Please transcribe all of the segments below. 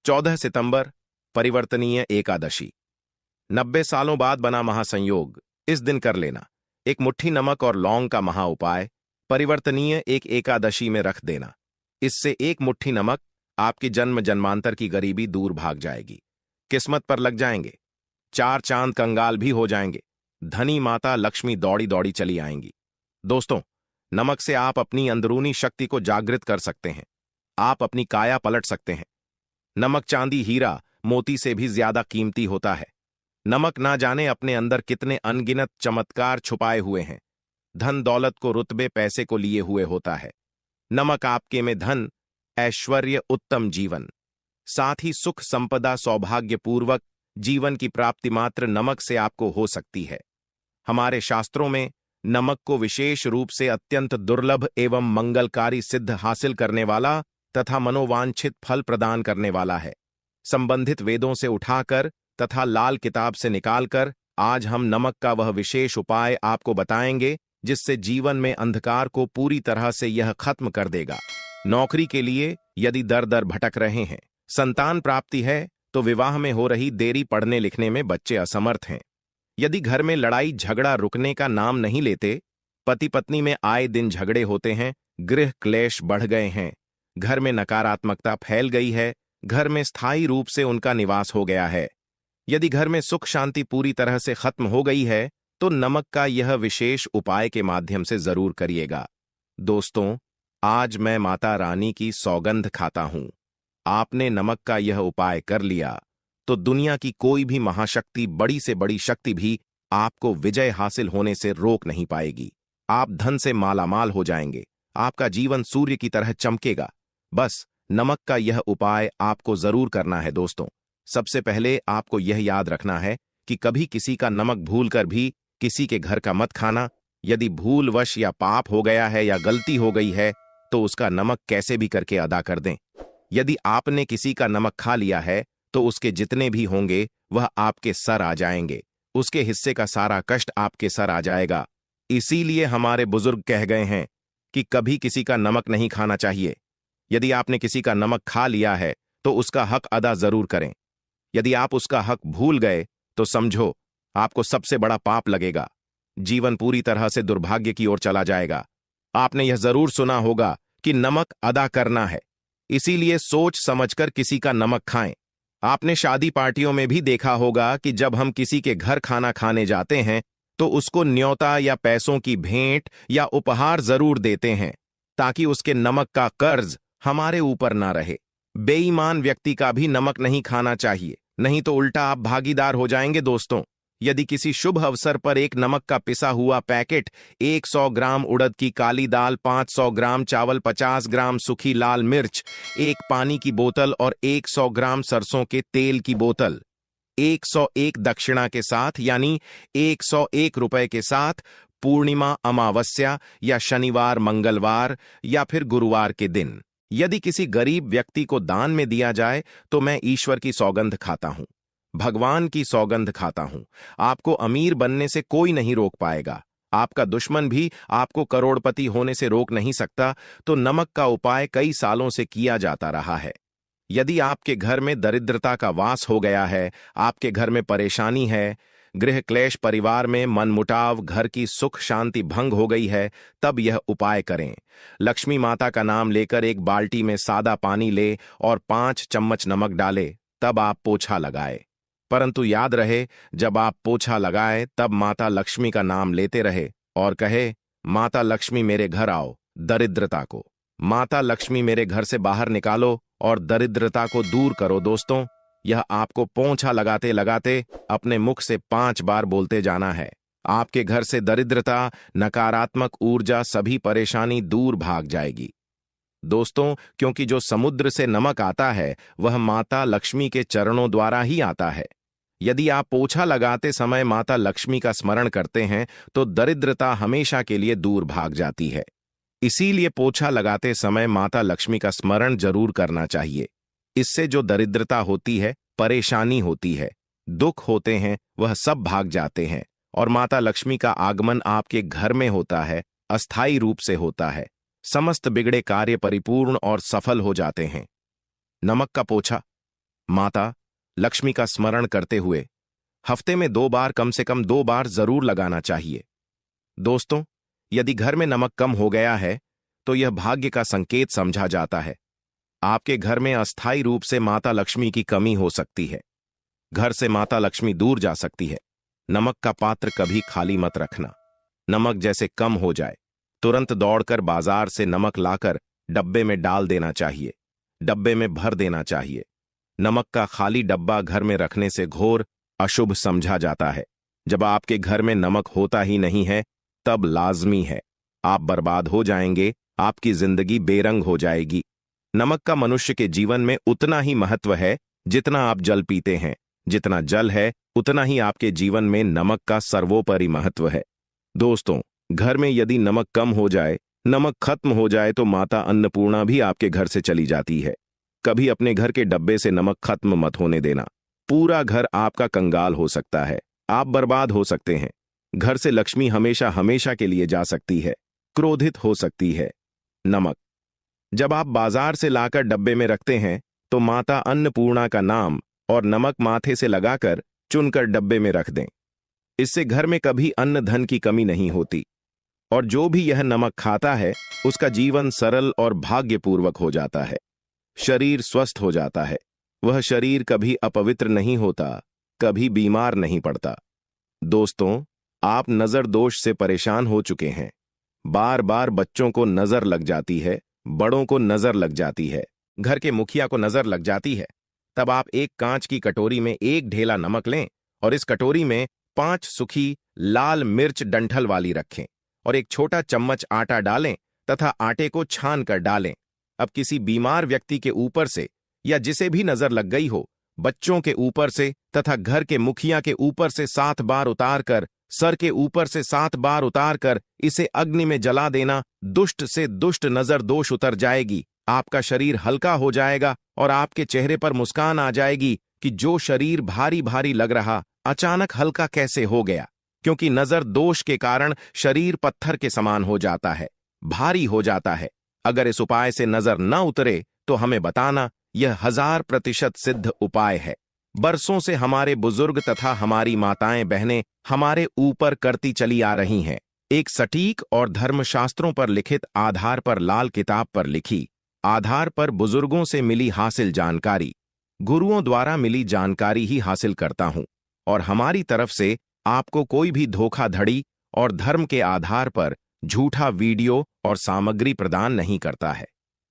14 सितंबर, परिवर्तनीय एकादशी। 90 सालों बाद बना महासंयोग, इस दिन कर लेना एक मुट्ठी नमक और लौंग का महा उपाय, परिवर्तनीय एक एकादशी में रख देना। इससे एक मुट्ठी नमक आपकी जन्म जन्मांतर की गरीबी दूर भाग जाएगी, किस्मत पर लग जाएंगे, 4 चांद कंगाल भी हो जाएंगे, धनी माता लक्ष्मी दौड़ी दौड़ी चली आएंगी। दोस्तों, नमक से आप अपनी अंदरूनी शक्ति को जागृत कर सकते हैं, आप अपनी काया पलट सकते हैं। नमक चांदी हीरा मोती से भी ज्यादा कीमती होता है। नमक ना जाने अपने अंदर कितने अनगिनत चमत्कार छुपाए हुए हैं। धन दौलत को रुतबे पैसे को लिए हुए होता है। नमक आपके में धन, ऐश्वर्य, उत्तम जीवन, साथ ही सुख संपदा, सौभाग्यपूर्वक जीवन की प्राप्ति मात्र नमक से आपको हो सकती है। हमारे शास्त्रों में नमक को विशेष रूप से अत्यंत दुर्लभ एवं मंगलकारी सिद्ध हासिल करने वाला तथा मनोवांछित फल प्रदान करने वाला है। संबंधित वेदों से उठाकर तथा लाल किताब से निकालकर आज हम नमक का वह विशेष उपाय आपको बताएंगे जिससे जीवन में अंधकार को पूरी तरह से यह खत्म कर देगा। नौकरी के लिए यदि दर दर भटक रहे हैं, संतान प्राप्ति है तो विवाह में हो रही देरी, पढ़ने लिखने में बच्चे असमर्थ हैं, यदि घर में लड़ाई झगड़ा रुकने का नाम नहीं लेते, पति पत्नी में आए दिन झगड़े होते हैं, गृह क्लेश बढ़ गए हैं, घर में नकारात्मकता फैल गई है, घर में स्थायी रूप से उनका निवास हो गया है, यदि घर में सुख शांति पूरी तरह से खत्म हो गई है, तो नमक का यह विशेष उपाय के माध्यम से जरूर करिएगा। दोस्तों, आज मैं माता रानी की सौगंध खाता हूं, आपने नमक का यह उपाय कर लिया तो दुनिया की कोई भी महाशक्ति, बड़ी से बड़ी शक्ति भी आपको विजय हासिल होने से रोक नहीं पाएगी। आप धन से मालामाल हो जाएंगे, आपका जीवन सूर्य की तरह चमकेगा। बस नमक का यह उपाय आपको जरूर करना है। दोस्तों, सबसे पहले आपको यह याद रखना है कि कभी किसी का नमक भूलकर भी किसी के घर का मत खाना। यदि भूलवश या पाप हो गया है या गलती हो गई है तो उसका नमक कैसे भी करके अदा कर दें। यदि आपने किसी का नमक खा लिया है तो उसके जितने भी होंगे वह आपके सर आ जाएंगे, उसके हिस्से का सारा कष्ट आपके सर आ जाएगा। इसीलिए हमारे बुजुर्ग कह गए हैं कि कभी किसी का नमक नहीं खाना चाहिए। यदि आपने किसी का नमक खा लिया है तो उसका हक अदा जरूर करें। यदि आप उसका हक भूल गए तो समझो आपको सबसे बड़ा पाप लगेगा, जीवन पूरी तरह से दुर्भाग्य की ओर चला जाएगा। आपने यह जरूर सुना होगा कि नमक अदा करना है, इसीलिए सोच समझकर किसी का नमक खाएं। आपने शादी पार्टियों में भी देखा होगा कि जब हम किसी के घर खाना खाने जाते हैं तो उसको न्योता या पैसों की भेंट या उपहार जरूर देते हैं ताकि उसके नमक का कर्ज हमारे ऊपर ना रहे। बेईमान व्यक्ति का भी नमक नहीं खाना चाहिए, नहीं तो उल्टा आप भागीदार हो जाएंगे। दोस्तों, यदि किसी शुभ अवसर पर एक नमक का पिसा हुआ पैकेट, 100 ग्राम उड़द की काली दाल, 500 ग्राम चावल, 50 ग्राम सूखी लाल मिर्च, एक पानी की बोतल और 100 ग्राम सरसों के तेल की बोतल 101 दक्षिणा के साथ यानी 101 रुपए के साथ पूर्णिमा, अमावस्या या शनिवार, मंगलवार या फिर गुरुवार के दिन यदि किसी गरीब व्यक्ति को दान में दिया जाए तो मैं ईश्वर की सौगंध खाता हूं, भगवान की सौगंध खाता हूं। आपको अमीर बनने से कोई नहीं रोक पाएगा, आपका दुश्मन भी आपको करोड़पति होने से रोक नहीं सकता। तो नमक का उपाय कई सालों से किया जाता रहा है। यदि आपके घर में दरिद्रता का वास हो गया है, आपके घर में परेशानी है, गृह क्लेश, परिवार में मनमुटाव, घर की सुख शांति भंग हो गई है, तब यह उपाय करें। लक्ष्मी माता का नाम लेकर एक बाल्टी में सादा पानी ले और 5 चम्मच नमक डाले, तब आप पोछा लगाए। परंतु याद रहे, जब आप पोछा लगाए तब माता लक्ष्मी का नाम लेते रहे और कहे, माता लक्ष्मी मेरे घर आओ, दरिद्रता को माता लक्ष्मी मेरे घर से बाहर निकालो और दरिद्रता को दूर करो। दोस्तों, यह आपको पोंछा लगाते लगाते अपने मुख से 5 बार बोलते जाना है। आपके घर से दरिद्रता, नकारात्मक ऊर्जा, सभी परेशानी दूर भाग जाएगी। दोस्तों, क्योंकि जो समुद्र से नमक आता है वह माता लक्ष्मी के चरणों द्वारा ही आता है। यदि आप पोछा लगाते समय माता लक्ष्मी का स्मरण करते हैं तो दरिद्रता हमेशा के लिए दूर भाग जाती है। इसीलिए पोछा लगाते समय माता लक्ष्मी का स्मरण जरूर करना चाहिए। इससे जो दरिद्रता होती है, परेशानी होती है, दुख होते हैं, वह सब भाग जाते हैं और माता लक्ष्मी का आगमन आपके घर में होता है, अस्थायी रूप से होता है। समस्त बिगड़े कार्य परिपूर्ण और सफल हो जाते हैं। नमक का पोछा माता लक्ष्मी का स्मरण करते हुए हफ्ते में 2 बार, कम से कम 2 बार जरूर लगाना चाहिए। दोस्तों, यदि घर में नमक कम हो गया है तो यह भाग्य का संकेत समझा जाता है। आपके घर में अस्थायी रूप से माता लक्ष्मी की कमी हो सकती है। घर से माता लक्ष्मी दूर जा सकती है। नमक का पात्र कभी खाली मत रखना। नमक जैसे कम हो जाए तुरंत दौड़कर बाजार से नमक लाकर डब्बे में डाल देना चाहिए, डब्बे में भर देना चाहिए। नमक का खाली डब्बा घर में रखने से घोर अशुभ समझा जाता है। जब आपके घर में नमक होता ही नहीं है तब लाजमी है आप बर्बाद हो जाएंगे, आपकी जिंदगी बेरंग हो जाएगी। नमक का मनुष्य के जीवन में उतना ही महत्व है जितना आप जल पीते हैं। जितना जल है उतना ही आपके जीवन में नमक का सर्वोपरि महत्व है। दोस्तों, घर में यदि नमक कम हो जाए, नमक खत्म हो जाए तो माता अन्नपूर्णा भी आपके घर से चली जाती है। कभी अपने घर के डब्बे से नमक खत्म मत होने देना। पूरा घर आपका कंगाल हो सकता है, आप बर्बाद हो सकते हैं। घर से लक्ष्मी हमेशा हमेशा के लिए जा सकती है, क्रोधित हो सकती है। नमक जब आप बाजार से लाकर डब्बे में रखते हैं तो माता अन्नपूर्णा का नाम और नमक माथे से लगाकर चुनकर डब्बे में रख दें। इससे घर में कभी अन्न धन की कमी नहीं होती और जो भी यह नमक खाता है उसका जीवन सरल और भाग्यपूर्वक हो जाता है। शरीर स्वस्थ हो जाता है। वह शरीर कभी अपवित्र नहीं होता, कभी बीमार नहीं पड़ता। दोस्तों, आप नजर दोष से परेशान हो चुके हैं। बार बार बच्चों को नजर लग जाती है, बड़ों को नजर लग जाती है, घर के मुखिया को नजर लग जाती है। तब आप एक कांच की कटोरी में एक ढेला नमक लें और इस कटोरी में 5 सूखी लाल मिर्च डंठल वाली रखें और एक छोटा चम्मच आटा डालें तथा आटे को छान कर डालें। अब किसी बीमार व्यक्ति के ऊपर से या जिसे भी नजर लग गई हो, बच्चों के ऊपर से तथा घर के मुखिया के ऊपर से 7 बार उतार कर, सर के ऊपर से 7 बार उतार कर इसे अग्नि में जला देना। दुष्ट से दुष्ट नजर दोष उतर जाएगी, आपका शरीर हल्का हो जाएगा और आपके चेहरे पर मुस्कान आ जाएगी कि जो शरीर भारी भारी लग रहा अचानक हल्का कैसे हो गया। क्योंकि नजर दोष के कारण शरीर पत्थर के समान हो जाता है, भारी हो जाता है। अगर इस उपाय से नजर न उतरे तो हमें बताना, यह 1000% सिद्ध उपाय है। बरसों से हमारे बुजुर्ग तथा हमारी माताएं बहनें हमारे ऊपर करती चली आ रही हैं। एक सटीक और धर्मशास्त्रों पर लिखित आधार पर, लाल किताब पर लिखी आधार पर, बुजुर्गों से मिली हासिल जानकारी, गुरुओं द्वारा मिली जानकारी ही हासिल करता हूं और हमारी तरफ से आपको कोई भी धोखाधड़ी और धर्म के आधार पर झूठा वीडियो और सामग्री प्रदान नहीं करता है।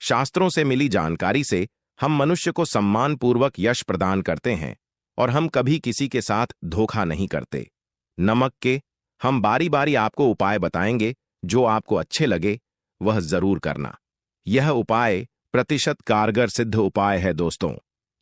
शास्त्रों से मिली जानकारी से हम मनुष्य को सम्मानपूर्वक यश प्रदान करते हैं और हम कभी किसी के साथ धोखा नहीं करते। नमक के हम बारी बारी आपको उपाय बताएंगे, जो आपको अच्छे लगे वह जरूर करना। यह उपाय प्रतिशत कारगर सिद्ध उपाय है। दोस्तों,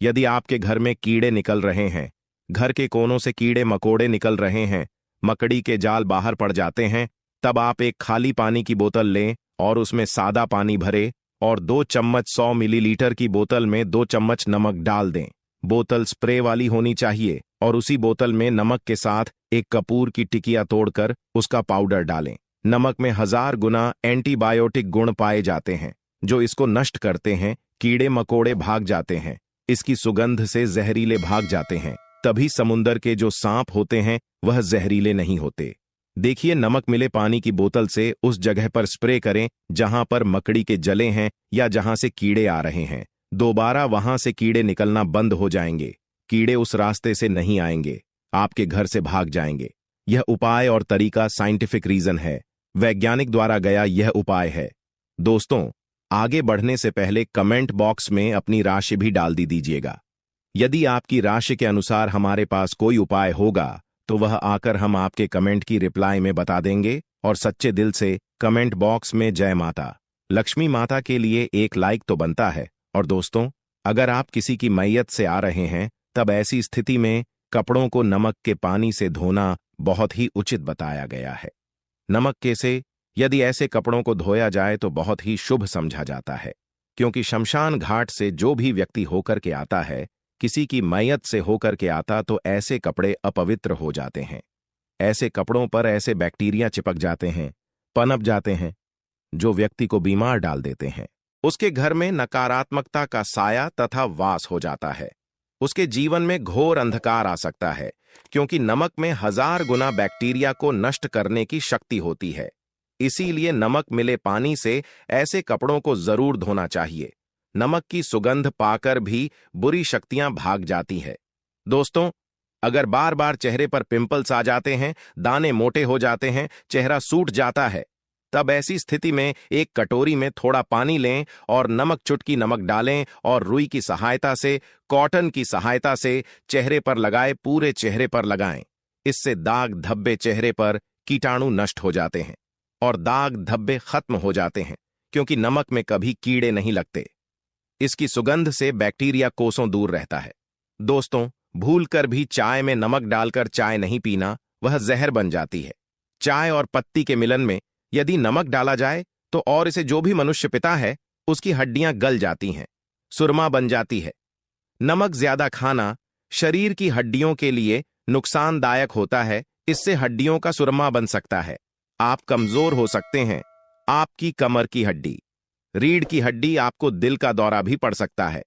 यदि आपके घर में कीड़े निकल रहे हैं, घर के कोनों से कीड़े मकोड़े निकल रहे हैं, मकड़ी के जाल बाहर पड़ जाते हैं, तब आप एक खाली पानी की बोतल लें और उसमें सादा पानी भरें और 2 चम्मच 100 मिलीलीटर की बोतल में 2 चम्मच नमक डाल दें। बोतल स्प्रे वाली होनी चाहिए और उसी बोतल में नमक के साथ एक कपूर की टिकिया तोड़कर उसका पाउडर डालें। नमक में 1000 गुना एंटीबायोटिक गुण पाए जाते हैं जो इसको नष्ट करते हैं। कीड़े मकोड़े भाग जाते हैं, इसकी सुगंध से जहरीले भाग जाते हैं। तभी समुंदर के जो सांप होते हैं वह जहरीले नहीं होते। देखिए, नमक मिले पानी की बोतल से उस जगह पर स्प्रे करें जहां पर मकड़ी के जले हैं या जहां से कीड़े आ रहे हैं। दोबारा वहां से कीड़े निकलना बंद हो जाएंगे। कीड़े उस रास्ते से नहीं आएंगे, आपके घर से भाग जाएंगे। यह उपाय और तरीका साइंटिफिक रीजन है, वैज्ञानिक द्वारा गया यह उपाय है। दोस्तों, आगे बढ़ने से पहले कमेंट बॉक्स में अपनी राशि भी डाल दीजिएगा। यदि आपकी राशि के अनुसार हमारे पास कोई उपाय होगा तो वह आकर हम आपके कमेंट की रिप्लाई में बता देंगे। और सच्चे दिल से कमेंट बॉक्स में जय माता लक्ष्मी माता के लिए एक लाइक तो बनता है। और दोस्तों, अगर आप किसी की मैयत से आ रहे हैं तब ऐसी स्थिति में कपड़ों को नमक के पानी से धोना बहुत ही उचित बताया गया है। नमक के से यदि ऐसे कपड़ों को धोया जाए तो बहुत ही शुभ समझा जाता है, क्योंकि शमशान घाट से जो भी व्यक्ति होकर के आता है, किसी की मैयत से होकर के आता, तो ऐसे कपड़े अपवित्र हो जाते हैं। ऐसे कपड़ों पर ऐसे बैक्टीरिया चिपक जाते हैं, पनप जाते हैं, जो व्यक्ति को बीमार डाल देते हैं। उसके घर में नकारात्मकता का साया तथा वास हो जाता है। उसके जीवन में घोर अंधकार आ सकता है, क्योंकि नमक में 1000 गुना बैक्टीरिया को नष्ट करने की शक्ति होती है। इसीलिए नमक मिले पानी से ऐसे कपड़ों को जरूर धोना चाहिए। नमक की सुगंध पाकर भी बुरी शक्तियां भाग जाती है। दोस्तों, अगर बार बार चेहरे पर पिंपल्स आ जाते हैं, दाने मोटे हो जाते हैं, चेहरा सूट जाता है, तब ऐसी स्थिति में एक कटोरी में थोड़ा पानी लें और चुटकी नमक डालें और रुई की सहायता से, कॉटन की सहायता से चेहरे पर लगाए, पूरे चेहरे पर लगाएं। इससे दाग धब्बे, चेहरे पर कीटाणु नष्ट हो जाते हैं और दाग धब्बे खत्म हो जाते हैं, क्योंकि नमक में कभी कीड़े नहीं लगते। इसकी सुगंध से बैक्टीरिया कोसों दूर रहता है। दोस्तों, भूलकर भी चाय में नमक डालकर चाय नहीं पीना, वह जहर बन जाती है। चाय और पत्ती के मिलन में यदि नमक डाला जाए तो और इसे जो भी मनुष्य पीता है उसकी हड्डियां गल जाती हैं, सुरमा बन जाती है। नमक ज्यादा खाना शरीर की हड्डियों के लिए नुकसानदायक होता है। इससे हड्डियों का सुरमा बन सकता है, आप कमजोर हो सकते हैं। आपकी कमर की हड्डी, रीढ़ की हड्डी, आपको दिल का दौरा भी पड़ सकता है।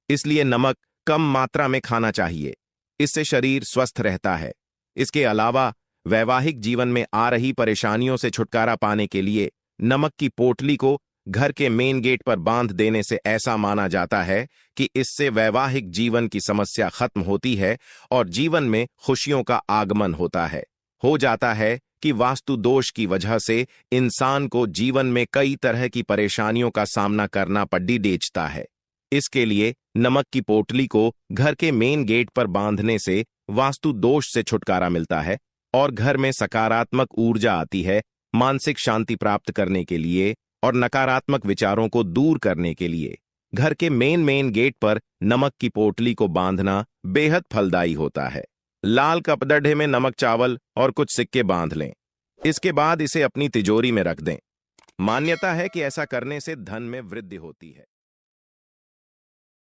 इसलिए नमक कम मात्रा में खाना चाहिए, इससे शरीर स्वस्थ रहता है। इसके अलावा वैवाहिक जीवन में आ रही परेशानियों से छुटकारा पाने के लिए नमक की पोटली को घर के मेन गेट पर बांध देने से ऐसा माना जाता है कि इससे वैवाहिक जीवन की समस्या खत्म होती है और जीवन में खुशियों का आगमन होता है। हो जाता है कि वास्तु दोष की वजह से इंसान को जीवन में कई तरह की परेशानियों का सामना करना पड़ी देता है। इसके लिए नमक की पोटली को घर के मेन गेट पर बांधने से वास्तु दोष से छुटकारा मिलता है और घर में सकारात्मक ऊर्जा आती है। मानसिक शांति प्राप्त करने के लिए और नकारात्मक विचारों को दूर करने के लिए घर के मेन गेट पर नमक की पोटली को बांधना बेहद फलदायी होता है। लाल कपड़े में नमक, चावल और कुछ सिक्के बांध लें। इसके बाद इसे अपनी तिजोरी में रख दें। मान्यता है कि ऐसा करने से धन में वृद्धि होती है।